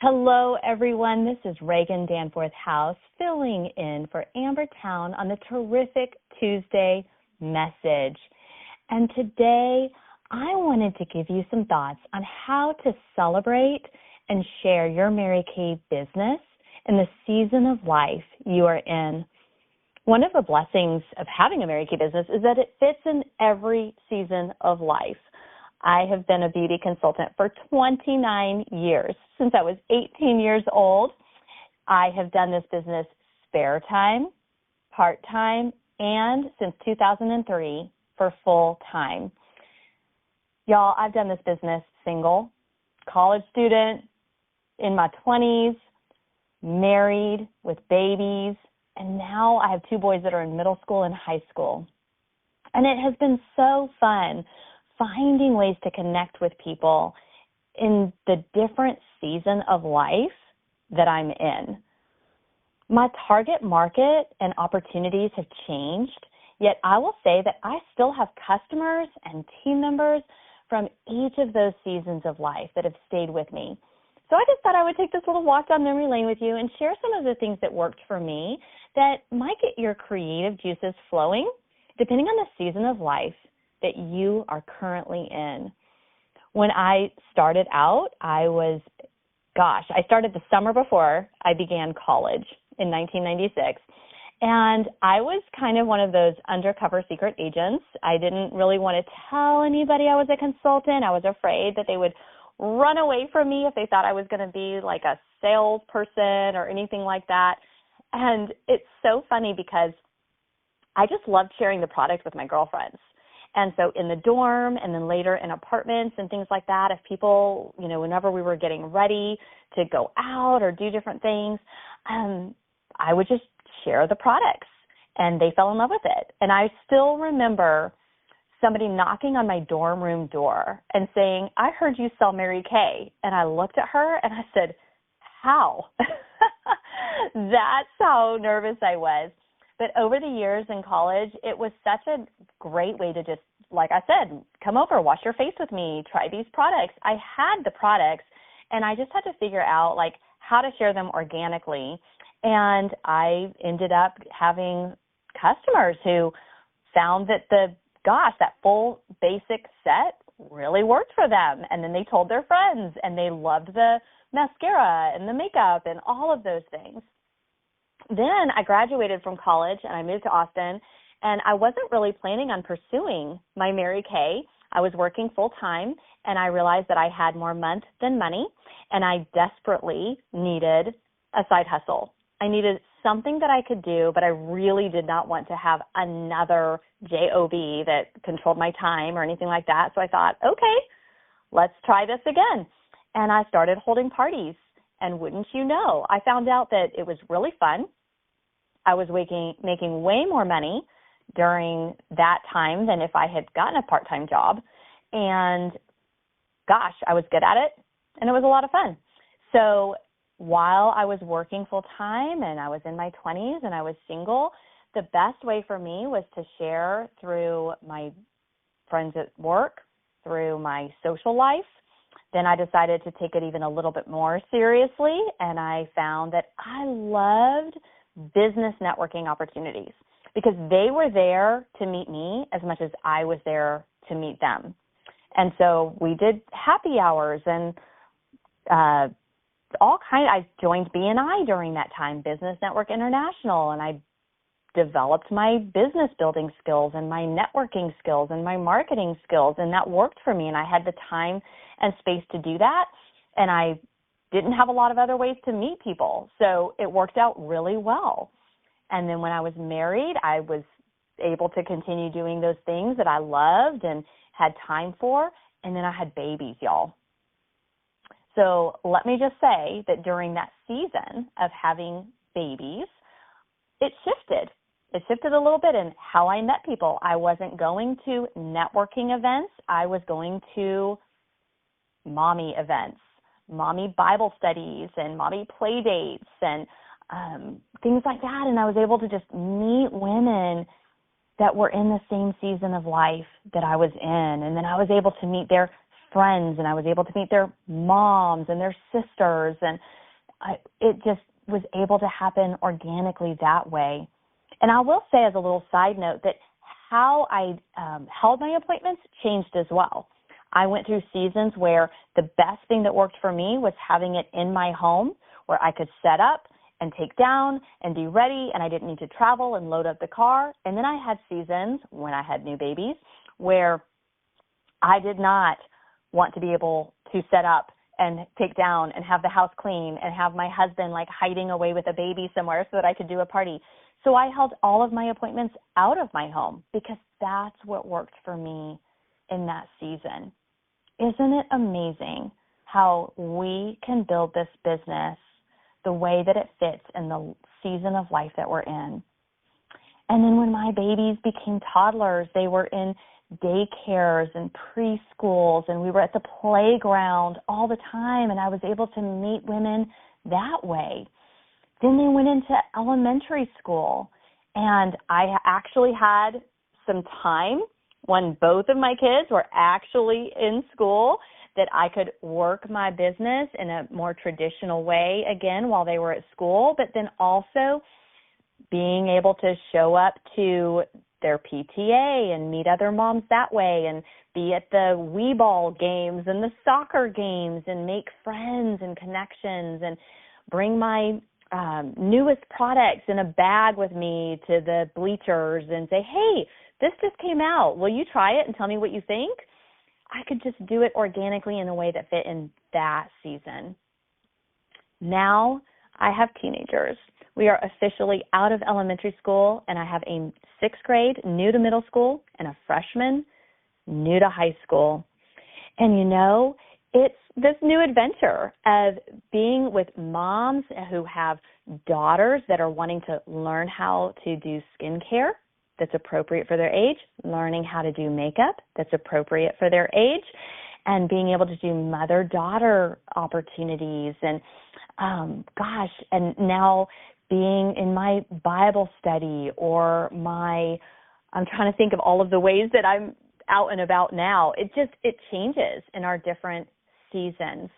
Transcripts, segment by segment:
Hello, everyone. This is Regan, Danforth-House, filling in for Amber Town on the terrific Tuesday message. And today, I wanted to give you some thoughts on how to celebrate and share your Mary Kay business in the season of life you are in. One of the blessings of having a Mary Kay business is that it fits in every season of life. I have been a beauty consultant for 29 years. Since I was 18 years old, I have done this business spare time, part-time, and since 2003 for full-time. Y'all, I've done this business single, college student, in my 20s, married with babies, and now I have two boys that are in middle school and high school. And it has been so fun finding ways to connect with people in the different season of life that I'm in. My target market and opportunities have changed, yet I will say that I still have customers and team members from each of those seasons of life that have stayed with me. So I just thought I would take this little walk down memory lane with you and share some of the things that worked for me that might get your creative juices flowing depending on the season of life that you are currently in. When I started out, I started the summer before I began college in 1996. And I was kind of one of those undercover secret agents. I didn't really want to tell anybody I was a consultant. I was afraid that they would run away from me if they thought I was going to be like a salesperson or anything like that. And it's so funny because I just loved sharing the product with my girlfriends. And so in the dorm and then later in apartments and things like that, if people, whenever we were getting ready to go out or do different things, I would just share the products and they fell in love with it. And I still remember somebody knocking on my dorm room door and saying, "I heard you sell Mary Kay." And I looked at her and I said, "How?" That's how nervous I was. But over the years in college, it was such a great way to just, like I said, come over, wash your face with me, try these products. I had the products, and I just had to figure out, how to share them organically. And I ended up having customers who found that that full basic set really worked for them. And then they told their friends, and they loved the mascara and the makeup and all of those things. Then I graduated from college and I moved to Austin, and I wasn't really planning on pursuing my Mary Kay. I was working full-time, and I realized that I had more month than money, and I desperately needed a side hustle. I needed something that I could do, but I really did not want to have another job that controlled my time or anything like that. So I thought, okay, let's try this again. And I started holding parties. And wouldn't you know, I found out that it was really fun. I was making way more money during that time than if I had gotten a part-time job. And gosh, I was good at it, and it was a lot of fun. So while I was working full-time and I was in my 20s and I was single, the best way for me was to share through my friends at work, through my social life. Then I decided to take it even a little bit more seriously, and I found that I loved business networking opportunities because they were there to meet me as much as I was there to meet them. And so we did happy hours and I joined BNI during that time, Business Network International, and I developed my business building skills and my networking skills and my marketing skills, and that worked for me, and I had the time and space to do that, and I didn't have a lot of other ways to meet people, so it worked out really well. And then when I was married, I was able to continue doing those things that I loved and had time for, and then I had babies, y'all. So let me just say that during that season of having babies, it shifted. It shifted a little bit in how I met people. I wasn't going to networking events. I was going to mommy events, mommy Bible studies, and mommy play dates, and things like that. And I was able to just meet women that were in the same season of life that I was in. And then I was able to meet their friends, and I was able to meet their moms and their sisters, and it just was able to happen organically that way. And I will say, as a little side note, that how I held my appointments changed as well. I went through seasons where the best thing that worked for me was having it in my home, where I could set up and take down and be ready, and I didn't need to travel and load up the car. And then I had seasons when I had new babies where I did not want to be able to set up and take down and have the house clean and have my husband like hiding away with a baby somewhere so that I could do a party. So I held all of my appointments out of my home because that's what worked for me in that season. Isn't it amazing how we can build this business the way that it fits in the season of life that we're in? And then when my babies became toddlers, they were in daycares and preschools, and we were at the playground all the time, and I was able to meet women that way. Then they went into elementary school, and I actually had some time when both of my kids were actually in school that I could work my business in a more traditional way again while they were at school, but then also being able to show up to their PTA and meet other moms that way and be at the wee ball games and the soccer games and make friends and connections and bring my newest products in a bag with me to the bleachers and say, hey, this just came out. Will you try it and tell me what you think? I could just do it organically in a way that fit in that season. Now I have teenagers. We are officially out of elementary school, and I have a 6th grade, new to middle school, and a freshman, new to high school. And you know, it's this new adventure of being with moms who have daughters that are wanting to learn how to do skincare that's appropriate for their age, learning how to do makeup that's appropriate for their age, and being able to do mother-daughter opportunities. And and now being in my Bible study or I'm trying to think of all of the ways that I'm out and about now. It changes in our different seasons.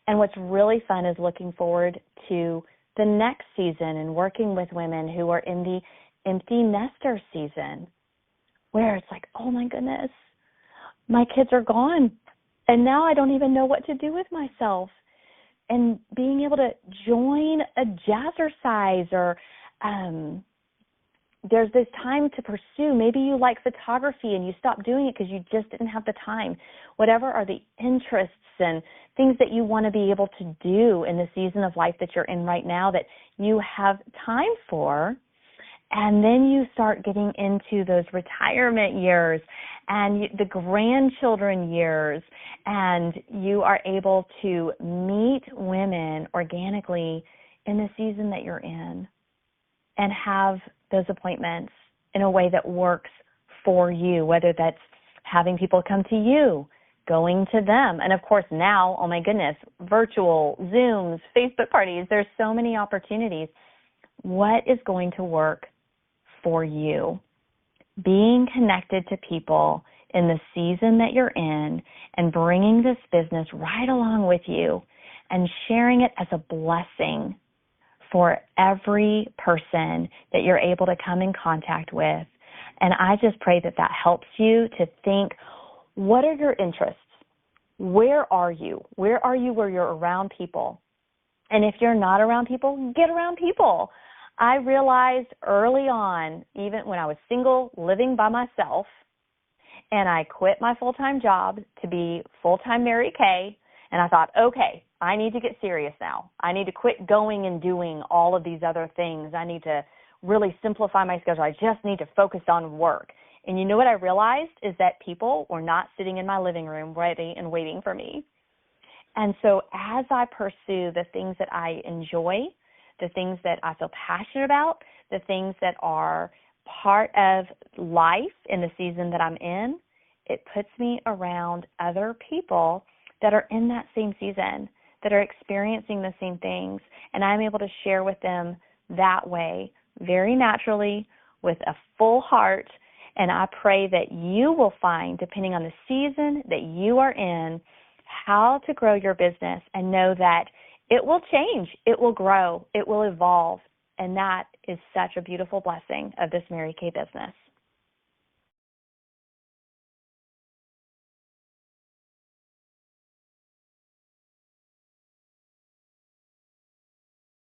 And what's really fun is looking forward to the next season and working with women who are in the empty nester season, where it's like, oh my goodness, my kids are gone, and now I don't even know what to do with myself. And being able to join a jazzercise or there's this time to pursue. Maybe you like photography and you stopped doing it because you just didn't have the time. Whatever are the interests and things that you want to be able to do in the season of life that you're in right now that you have time for. And then you start getting into those retirement years and the grandchildren years, and you are able to meet women organically in the season that you're in and have those appointments in a way that works for you, whether that's having people come to you, going to them. And of course now, oh my goodness, virtual, Zooms, Facebook parties, there's so many opportunities. What is going to work for you? Being connected to people in the season that you're in and bringing this business right along with you and sharing it as a blessing for every person that you're able to come in contact with. And I just pray that that helps you to think, what are your interests? Where are you? Where are you where you're around people? And if you're not around people, get around people. I realized early on, even when I was single, living by myself, and I quit my full-time job to be full-time Mary Kay, and I thought, okay, I need to get serious now. I need to quit going and doing all of these other things. I need to really simplify my schedule. I just need to focus on work. And you know what I realized is that people were not sitting in my living room ready and waiting for me. And so as I pursue the things that I enjoy, the things that I feel passionate about, the things that are part of life in the season that I'm in, it puts me around other people that are in that same season, that are experiencing the same things, and I'm able to share with them that way, very naturally, with a full heart, And I pray that you will find, depending on the season that you are in, how to grow your business and know that it will change, it will grow, it will evolve. And that is such a beautiful blessing of this Mary Kay business.